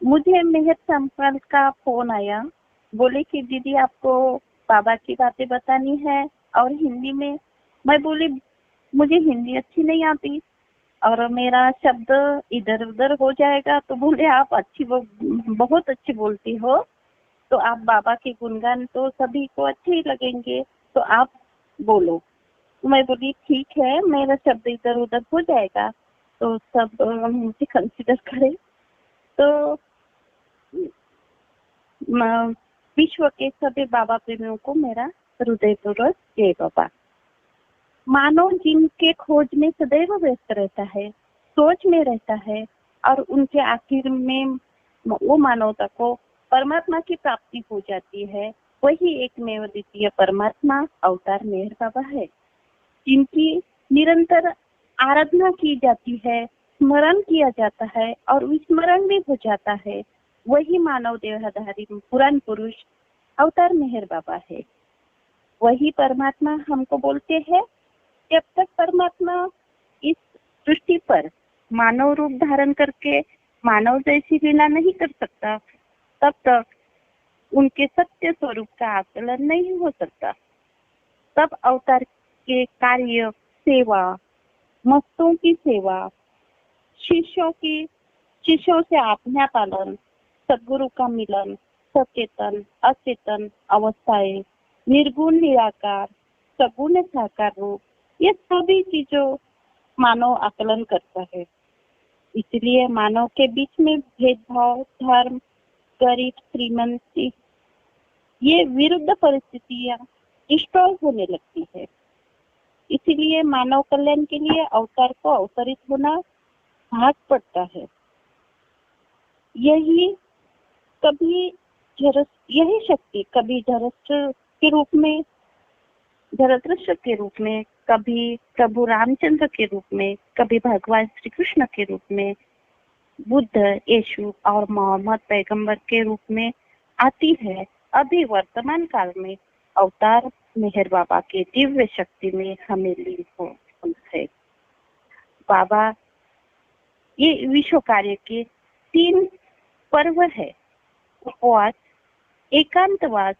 मुझे मेहर संपल का फोन आया। बोले कि दीदी आपको बाबा की बातें बतानी है और हिंदी में। मैं बोली मुझे हिंदी अच्छी नहीं आती और मेरा शब्द इधर उधर हो जाएगा। तो बोले आप बहुत अच्छी बोलती हो, तो आप बाबा के गुणगान तो सभी को अच्छे ही लगेंगे, तो आप बोलो। मैं बोली ठीक है, मेरा शब्द इधर उधर हो जाएगा तो सब मुझे कंसिडर करें। तो विश्व के सभी बाबा प्रेमियों को मेरा हृदयपूर्वक जय बाबा। मानव जिनके खोज में सदैव व्यस्त रहता है, सोच में रहता है और उनके आखिर में वो मानवता को परमात्मा की प्राप्ति हो जाती है, वही एकमेव द्वितीय परमात्मा अवतार मेहर बाबा है, जिनकी निरंतर आराधना की जाती है, स्मरण किया जाता है और विस्मरण भी हो जाता है। वही मानव देहधारी पुराण पुरुष अवतार मेहर बाबा है। वही परमात्मा हमको बोलते हैं, जब तक परमात्मा इस सृष्टि पर मानव रूप धारण करके मानव जैसी लीला नहीं कर सकता, तब तक उनके सत्य स्वरूप का आकलन नहीं हो सकता। तब अवतार के कार्य, सेवा, मस्तों की सेवा, शिष्यों से आज्ञा पालन, सद्गुरु का मिलन, सचेतन अचेतन अवस्थाएं, निर्गुण निराकार, सगुण साकार रूप, ये सभी चीजों मानव आकलन करता है। इसलिए मानव के बीच में भेदभाव, धर्म, गरीब, श्रीमंती, ये विरुद्ध परिस्थितियां डिस्ट्रॉय होने लगती है। इसीलिए मानव कल्याण के लिए अवतार को अवतरित होना भाग पड़ता है। यही शक्ति कभी धरतृष्ट के रूप में, कभी प्रभु रामचंद्र के रूप में, कभी भगवान श्री कृष्ण के रूप में, बुद्ध, यीशु और मोहम्मद पैगंबर के रूप में आती है। अभी वर्तमान काल में अवतार मेहर बाबा के दिव्य शक्ति में हमें लीन हो है। बाबा ये विश्व कार्य के 3 पर्व है: उपवास, एकांतवास,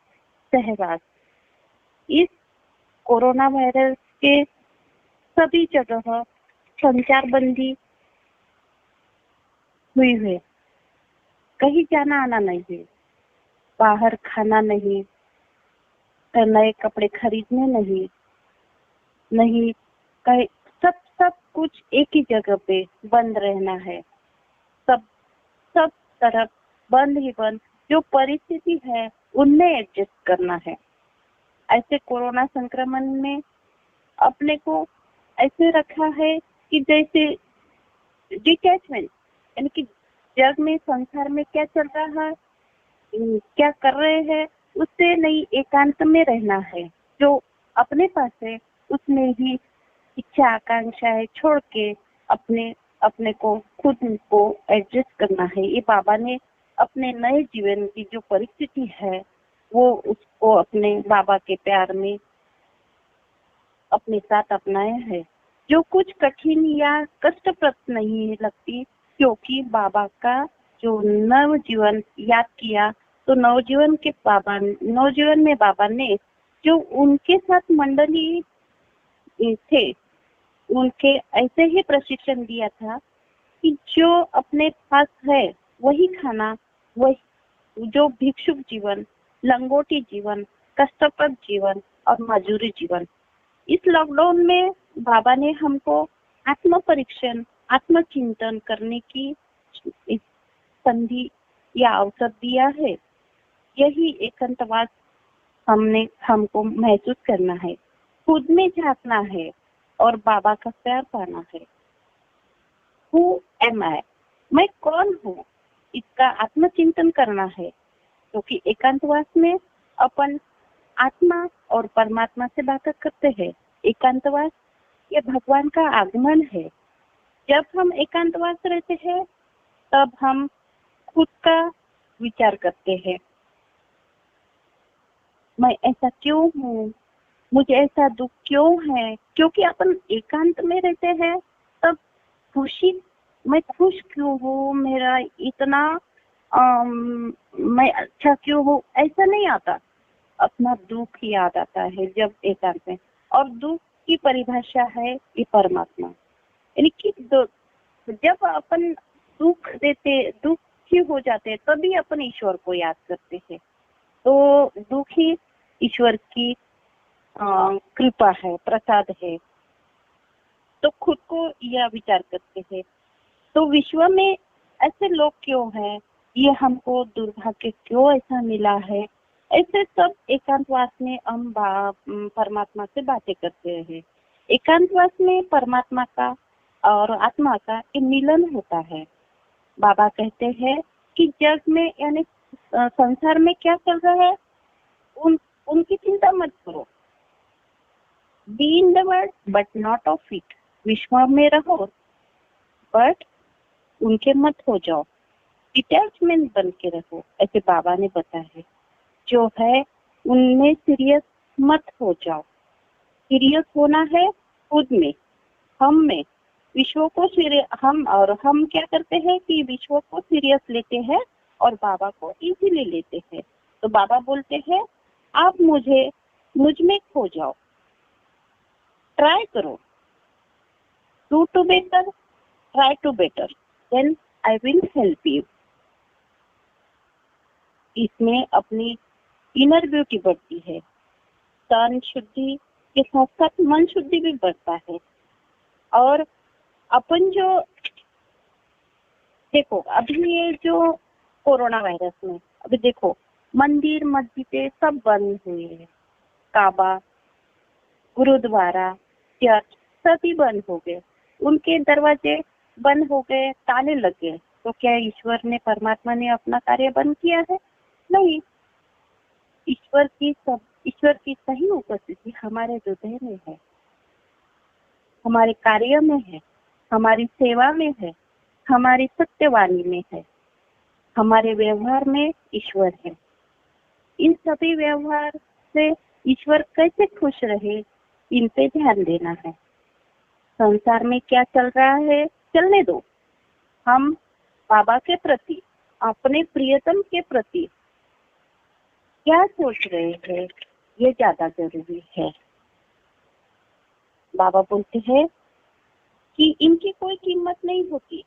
सहवास। इस कोरोना वायरस के सभी जगह संचार बंदी हुई है, कहीं जाना आना नहीं है, बाहर खाना नहीं, नए कपड़े खरीदने नहीं, कहीं सब कुछ एक ही जगह पे बंद रहना है। सब तरफ बंद ही बंद। जो परिस्थिति है उनमें एडजस्ट करना है। ऐसे कोरोना संक्रमण में अपने को ऐसे रखा है कि जैसे डिटैचमेंट, यानी कि जग में, संसार में क्या चल रहा है, क्या कर रहे हैं, उससे नहीं, एकांत में रहना है। जो अपने पास है उसमें ही इच्छा आकांक्षाएं छोड़ के अपने को खुद को एडजस्ट करना है। ये बाबा ने अपने नए जीवन की जो परिस्थिति है वो उसको अपने बाबा के प्यार में अपने साथ अपनाया है। जो कुछ कठिन या कष्टप्रद नहीं लगती, क्योंकि बाबा का जो नव जीवन याद किया, तो नवजीवन में बाबा ने जो उनके साथ मंडली थे उनके ऐसे ही प्रशिक्षण दिया था कि जो अपने पास है वही खाना, वही जो भिक्षुक जीवन, लंगोटी जीवन, कष्टप्रद जीवन और मजूरी जीवन। इस लॉकडाउन में बाबा ने हमको आत्म परीक्षण, आत्मचिंतन करने की संधि या अवसर दिया है। यही एकांतवास हमको महसूस करना है, खुद में झांकना है और बाबा का प्यार पाना है। Who am I? मैं कौन हूँ, इसका आत्मचिंतन करना है। क्योंकि एकांतवास में अपन आत्मा और परमात्मा से बात करते हैं। एकांतवास ये भगवान का आगमन है। जब हम एकांतवास रहते हैं तब हम खुद का विचार करते हैं, मैं ऐसा क्यों हूँ, मुझे ऐसा दुख क्यों है। क्योंकि अपन एकांत में रहते हैं तब मैं खुश क्यों हूँ, मेरा इतना मैं अच्छा क्यों हूँ ऐसा नहीं आता, अपना दुख याद आता है जब एकांत में। और दुख की परिभाषा है ये परमात्मा, यानी कि जब अपन दुखी हो जाते हैं तभी अपन ईश्वर को याद करते हैं। तो दुख ही ईश्वर की कृपा है, प्रसाद है। तो खुद को यह विचार करते हैं, तो विश्व में ऐसे लोग क्यों हैं, ये हमको दुर्भाग्य क्यों ऐसा मिला है। ऐसे सब एकांतवास में हम परमात्मा से बातें करते हैं। एकांतवास में परमात्मा का और आत्मा का एक मिलन होता है। बाबा कहते हैं कि जग में यानी संसार में क्या चल रहा है उनकी चिंता मत करो। Be in the world but not of it, विश्व में रहो बट उनके मत हो जाओ, डिटैचमेंट बन के रहो, ऐसे बाबा ने बताया है। जो है उनमें सीरियस मत हो जाओ। सीरियस होना है खुद में, हम में। विश्व को हम क्या करते हैं कि विश्व को सीरियस लेते हैं और बाबा को इजीली लेते हैं। तो बाबा बोलते हैं आप मुझ में खो जाओ, ट्राई करो, do to better, try to better, then I will help you. इसमें अपनी इनर ब्यूटी बढ़ती है, तन शुद्धि के साथ साथ मन शुद्धि भी बढ़ता है। और अपन जो देखो अभी ये जो कोरोना वायरस में अभी देखो मंदिर मस्जिदें सब बंद हुए हैं, काबा, गुरुद्वारा, चर्च सभी बंद हो गए, उनके दरवाजे बंद हो गए, ताले लग गए। तो क्या ईश्वर ने, परमात्मा ने अपना कार्य बंद किया है? नहीं। ईश्वर की सही उपस्थिति हमारे हृदय में है, हमारे कार्य में है, हमारी सेवा में है, हमारी सत्यवाणी में है, हमारे व्यवहार में ईश्वर है। इन सभी व्यवहार से ईश्वर कैसे खुश रहे, इन पे ध्यान देना है। संसार में क्या चल रहा है चलने दो, हम बाबा के प्रति, अपने प्रियतम के प्रति क्या सोच रहे हैं ये ज्यादा जरूरी है। बाबा बोलते हैं कि इनकी कोई कीमत नहीं होती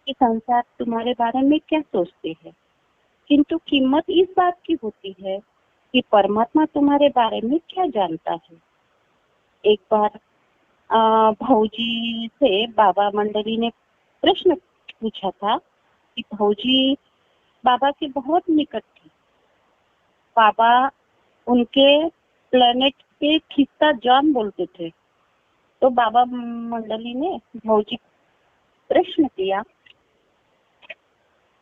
कि संसार तुम्हारे बारे में क्या सोचते हैं, किंतु कीमत इस बात की होती है कि परमात्मा तुम्हारे बारे में क्या जानता है। एक बार भौजी से बाबा मंडली ने प्रश्न पूछा था कि भौजी बाबा के बहुत निकट थी, बाबा उनके प्लेनेट के खिस्सा जॉन बोलते थे। तो बाबा मंडली ने भौजी प्रश्न किया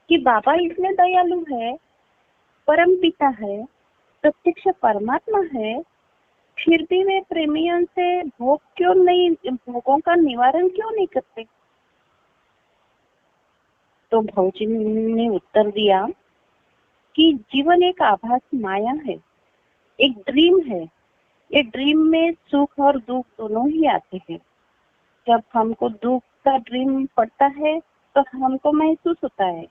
कि बाबा इतने दयालु है, परम पिता है, प्रत्यक्ष परमात्मा है, फिर भी वे प्रेमियों से भोगों का निवारण क्यों नहीं करते। तो भौजी ने उत्तर दिया कि जीवन एक आभास माया है, एक ड्रीम है। ये ड्रीम में सुख और दुख दोनों ही आते हैं। जब हमको दुख का ड्रीम पड़ता है तो हमको महसूस होता है,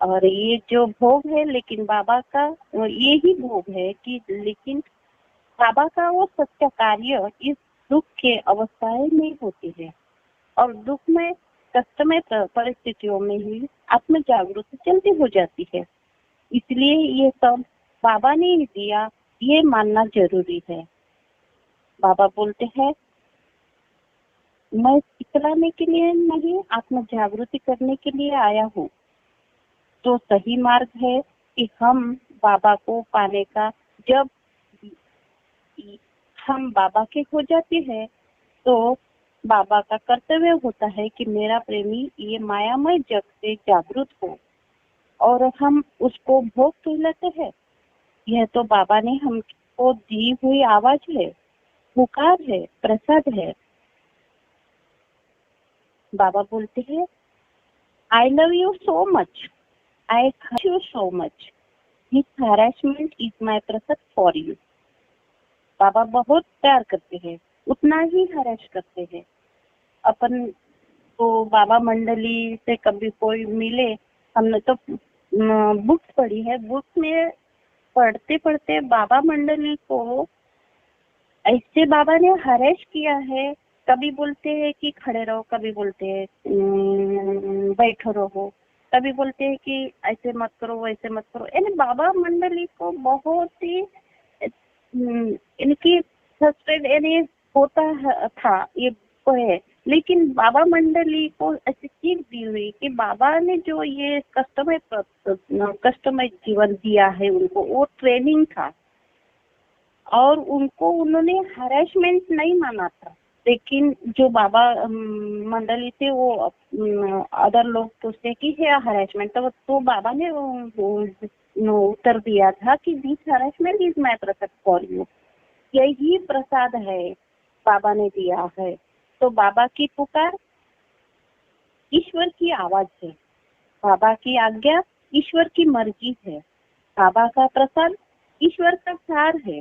और ये जो भोग है लेकिन बाबा का ये ही भोग है कि लेकिन बाबा का वो सत्य कार्य इस दुख के अवस्थाएं में होती है। और दुख में, कष्टमय परिस्थितियों में ही आत्म जागृति जल्दी हो जाती है। इसलिए ये सब बाबा ने ही दिया, ये मानना जरूरी है। बाबा बोलते हैं मैं सिखलाने के लिए नहीं, आत्म जागृति करने के लिए आया हूँ। तो सही मार्ग है कि हम बाबा को पाने का, जब हम बाबा के हो जाते हैं तो बाबा का कर्तव्य होता है कि मेरा प्रेमी ये मायामय जग से जागृत हो, और हम उसको भोग कहलाते हैं। यह तो बाबा ने हमको दी हुई आवाज है, पुकार है, प्रसाद है। बाबा बोलते हैं I love you so much, I hurt you so much, this harassment is my prasad for you. बाबा बहुत प्यार करते हैं, उतना ही हरास करते हैं। अपन तो बाबा मंडली से कभी कोई मिले, हमने तो बुक्स पढ़ी है। बुक्स में पढ़ते पढ़ते बाबा मंडली को ऐसे बाबा ने हरेश किया है। कभी बोलते हैं कि खड़े रहो, कभी बोलते हैं बैठो रहो, कभी बोलते हैं कि ऐसे मत करो वैसे मत करो। यानी बाबा मंडली को बहुत ही इनकी फ्रस्ट्रेट यानी होता था ये तो है। लेकिन बाबा मंडली को ऐसी सीख दी हुई कि बाबा ने जो ये कष्टमय जीवन दिया है उनको, वो ट्रेनिंग था और उनको उन्होंने हरेसमेंट नहीं माना था। लेकिन जो बाबा मंडली थे वो अदर लोग पूछते कि है हरेसमेंट, तो बाबा ने उत्तर दिया था कि this harassment is my prasad for you. यही प्रसाद है बाबा ने दिया है। तो बाबा की पुकार ईश्वर की आवाज है, बाबा की आज्ञा ईश्वर की मर्जी है, बाबा का प्रसाद ईश्वर का सार है,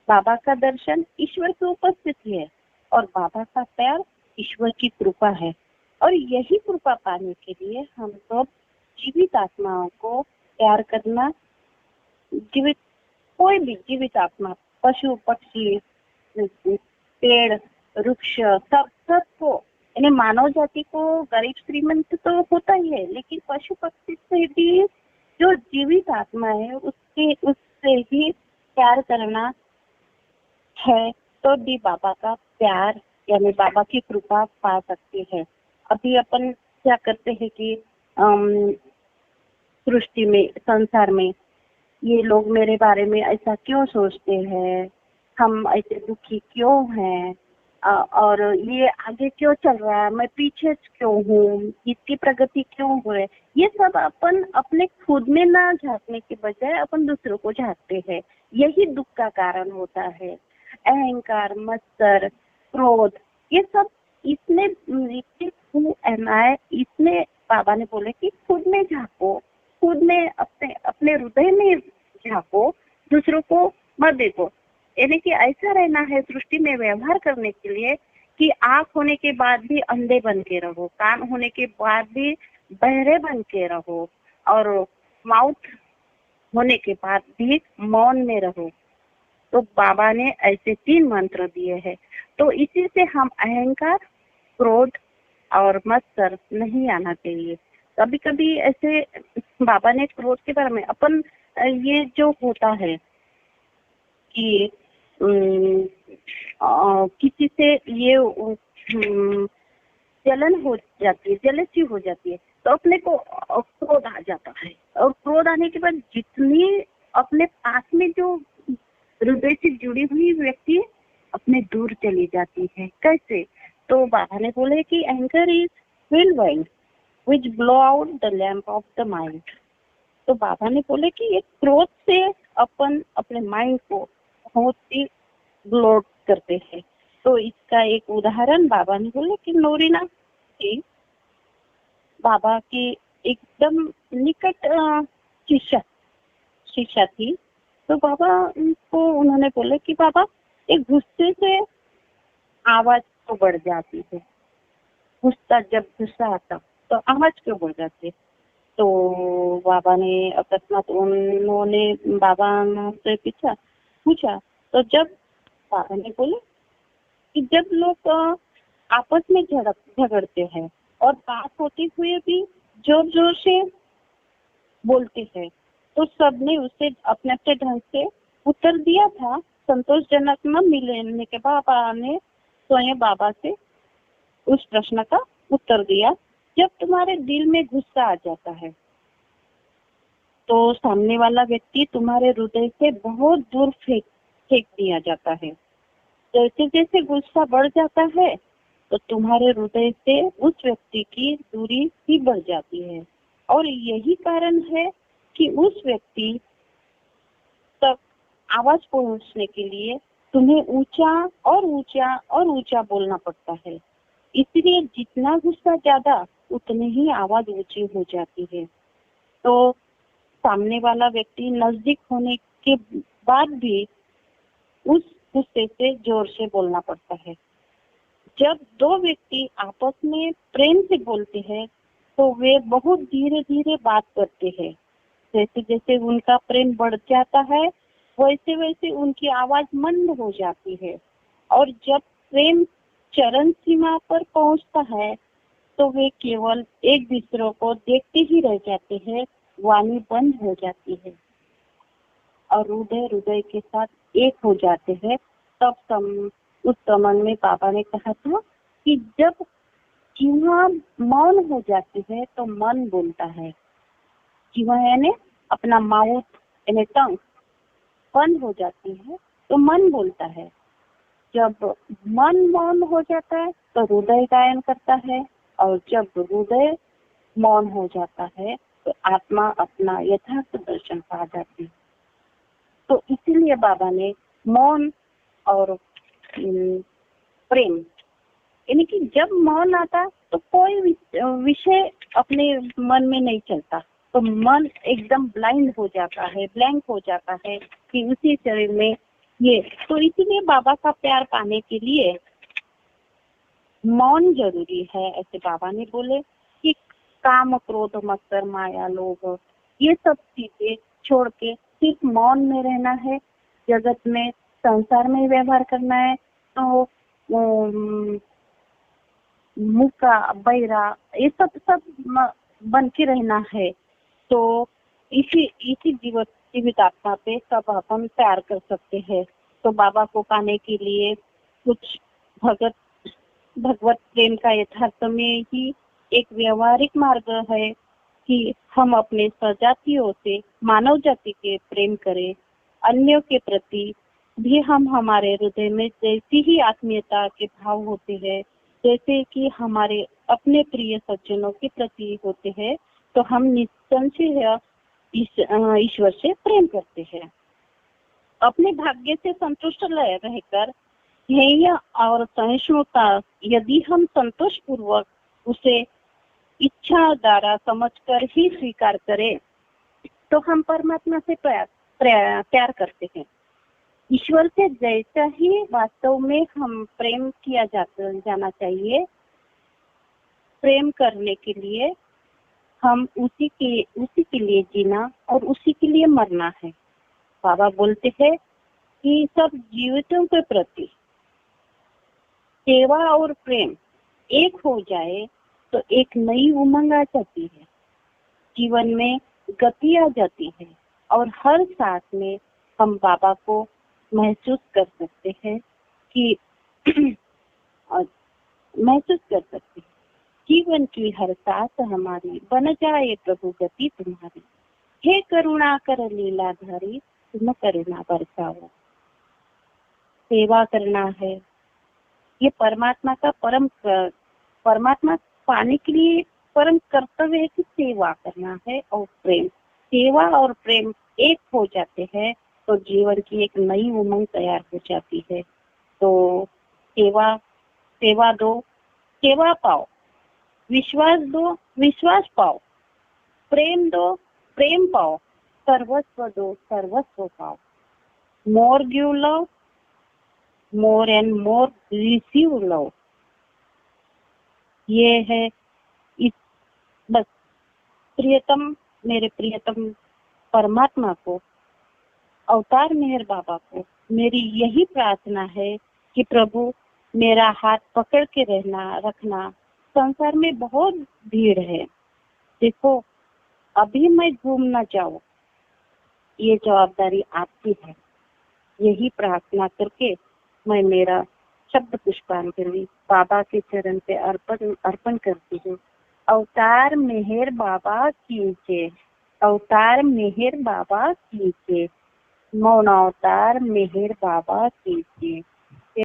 बाबा का दर्शन ईश्वर की उपस्थिति है और बाबा का प्यार ईश्वर की कृपा है। और यही कृपा पाने के लिए हम सब जीवित आत्माओं को प्यार करना, जीवित कोई भी जीवित आत्मा, पशु पक्षी पेड़ वृक्ष सबको, यानी मानव जाति को गरीब श्रीमंत तो होता ही है, लेकिन पशु पक्षी से भी जो जीवित आत्मा है उससे ही प्यार करना है, तो भी बाबा का प्यार यानी बाबा की कृपा पा सकते हैं। अभी अपन क्या करते हैं कि सृष्टि में, संसार में ये लोग मेरे बारे में ऐसा क्यों सोचते हैं, हम ऐसे दुखी क्यों हैं, और ये आगे क्यों चल रहा है, मैं पीछे क्यों हूँ, इसकी प्रगति क्यों हो है। ये सब अपन अपने खुद में ना झांकने के बजाय अपन दूसरों को झांकते हैं। यही दुख का कारण होता है। अहंकार, मत्सर, क्रोध, ये सब इसने बाबा ने बोले कि खुद में झांको, खुद में अपने हृदय में झांको, दूसरों को मत देखो। यानी कि ऐसा रहना है सृष्टि में व्यवहार करने के लिए कि आँख होने के बाद भी अंधे बन के रहो, कान होने के बाद भी बहरे बन के रहो और माउथ होने के बाद भी मौन में रहो। तो बाबा ने ऐसे 3 मंत्र दिए हैं। तो इसी से हम अहंकार, क्रोध और मत्सर नहीं आना चाहिए। कभी कभी ऐसे बाबा ने क्रोध के बारे में अपन ये जो होता है कि किसी से ये जलन हो जाती है, जेलसी हो जाती है, तो अपने को क्रोध आ जाता है। और क्रोध आने के बाद जितनी अपने पास में जो हृदय से जुड़ी हुई व्यक्ति अपने दूर चली जाती है। कैसे? तो बाबा ने बोले कि anchor is will wind which blow out the lamp of the mind. तो बाबा ने बोले कि ये क्रोध से अपन अपने माइंड को बहुत ही ब्लो करते हैं। तो इसका एक उदाहरण बाबा ने बोले कि नोरीना की बाबा की एकदम निकट शिष्या थी। तो बाबा को उन्होंने बोले कि बाबा एक गुस्से से आवाज तो बढ़ जाती है, जब गुस्सा आता तो आवाज क्यों बढ़ जाती है। तो बाबा ने अकस्मात उन्होंने बाबा से पूछा। तो जब बाबा ने बोले कि जब लोग आपस में झगड़ते हैं और बात होते हुए भी जोर जोर से बोलते हैं, तो सबने उसे अपने अपने ढंग से उत्तर दिया था। संतोषजनक न मिलने के बाबा ने स्वयं बाबा से उस प्रश्न का उत्तर दिया, जब तुम्हारे दिल में गुस्सा आ जाता है तो सामने वाला व्यक्ति तुम्हारे हृदय से बहुत दूर फेंक दिया जाता है। जैसे जैसे गुस्सा बढ़ जाता है तो तुम्हारे हृदय से उस व्यक्ति की दूरी भी बढ़ जाती है। और यही कारण है कि उस व्यक्ति तक आवाज पहुंचने के लिए तुम्हें ऊंचा और ऊंचा और ऊंचा बोलना पड़ता है। इसलिए जितना गुस्सा ज्यादा उतनी ही आवाज ऊंची हो जाती है। तो सामने वाला व्यक्ति नजदीक होने के बाद भी उस गुस्से से जोर से बोलना पड़ता है। जब 2 व्यक्ति आपस में प्रेम से बोलते हैं तो वे बहुत धीरे धीरे बात करते हैं जैसे जैसे उनका प्रेम बढ़ जाता है वैसे वैसे उनकी आवाज मंद हो जाती है, और जब प्रेम चरम सीमा पर पहुंचता है तो वे केवल एक दूसरे को देखते ही रह जाते हैं, वाणी बंद हो जाती है और हृदय हृदय के साथ एक हो जाते हैं। तब उस समय में बाबा ने कहा था कि जब जीवा मौन हो जाती है तो मन बोलता है। जीवा यानी अपना माउथ यानी टंग बंद हो जाती है तो मन बोलता है। जब मन मौन हो जाता है तो हृदय गायन करता है, और जब हृदय मौन हो जाता है तो आत्मा अपना यथार्थ दर्शन पा जाती है। तो इसीलिए बाबा ने मौन और प्रेम यानी कि जब मौन आता तो कोई विषय अपने मन में नहीं चलता, तो मन एकदम ब्लाइंड हो जाता है, ब्लैंक हो जाता है कि उसी शरीर में ये। तो इसीलिए बाबा का प्यार पाने के लिए मौन जरूरी है। ऐसे बाबा ने बोले कि काम क्रोध मत्सर माया लोभ ये सब चीजें छोड़ के सिर्फ मौन में रहना है, जगत में संसार में व्यवहार करना है। तो मुका बैरा ये सब बन के रहना है। तो इसी जीवित आत्मा पे सब अपन प्यार कर सकते हैं। तो बाबा को पाने के लिए कुछ भगवत प्रेम का यथार्थ में ही एक व्यवहारिक मार्ग है कि हम अपने सजातियों से मानव जाति के प्रेम करें। अन्यों के प्रति भी हम हमारे हृदय में जैसी ही आत्मीयता के भाव होते हैं, जैसे कि हमारे अपने प्रिय सज्जनों के प्रति होते हैं, तो हम निसंशय ईश्वर से प्रेम करते हैं। अपने भाग्य से संतुष्ट रहकर ध्येय और सहिष्णुता यदि हम संतोष पूर्वक उसे इच्छा द्वारा समझकर ही स्वीकार करें तो हम परमात्मा से प्यार करते हैं। ईश्वर से जैसा ही वास्तव में हम प्रेम किया जाना चाहिए। प्रेम करने के लिए हम उसी के लिए जीना और उसी के लिए मरना है। बाबा बोलते हैं कि सब जीवितों के प्रति सेवा और प्रेम एक हो जाए तो एक नई उमंग आ जाती है, जीवन में गति आ जाती है, और हर सांस में हम बाबा को महसूस कर सकते हैं कि जीवन की हर सांस हमारी बन जाए प्रभु गति तुम्हारी। हे करुणा कर लीलाधारी तुम करुणा बरसाओ। सेवा करना है, ये परमात्मा पाने के लिए परम कर्तव्य है कि सेवा करना है। और सेवा और प्रेम एक हो जाते हैं तो जीवन की एक नई उमंग तैयार हो जाती है। तो सेवा दो, सेवा पाओ, विश्वास दो, विश्वास पाओ, प्रेम दो, प्रेम पाओ, सर्वस्व दो, सर्वस्व पाओ। More give love, more and more receive love. ये है बस मेरे प्रियतम परमात्मा को, अवतार मेहर बाबा को मेरी यही प्रार्थना है कि प्रभु मेरा हाथ पकड़ के रखना। संसार में बहुत भीड़ है, देखो अभी मैं घूम ना जाऊं, ये जवाबदारी आपकी है। यही प्रार्थना करके मैं मेरा शब्द पुष्पांजलि बाबा के चरण पे अर्पण करती हूँ। अवतार मेहर बाबा कीजिए, अवतार मेहर बाबा कीजिए, मौन अवतार मेहर बाबा कीजिए।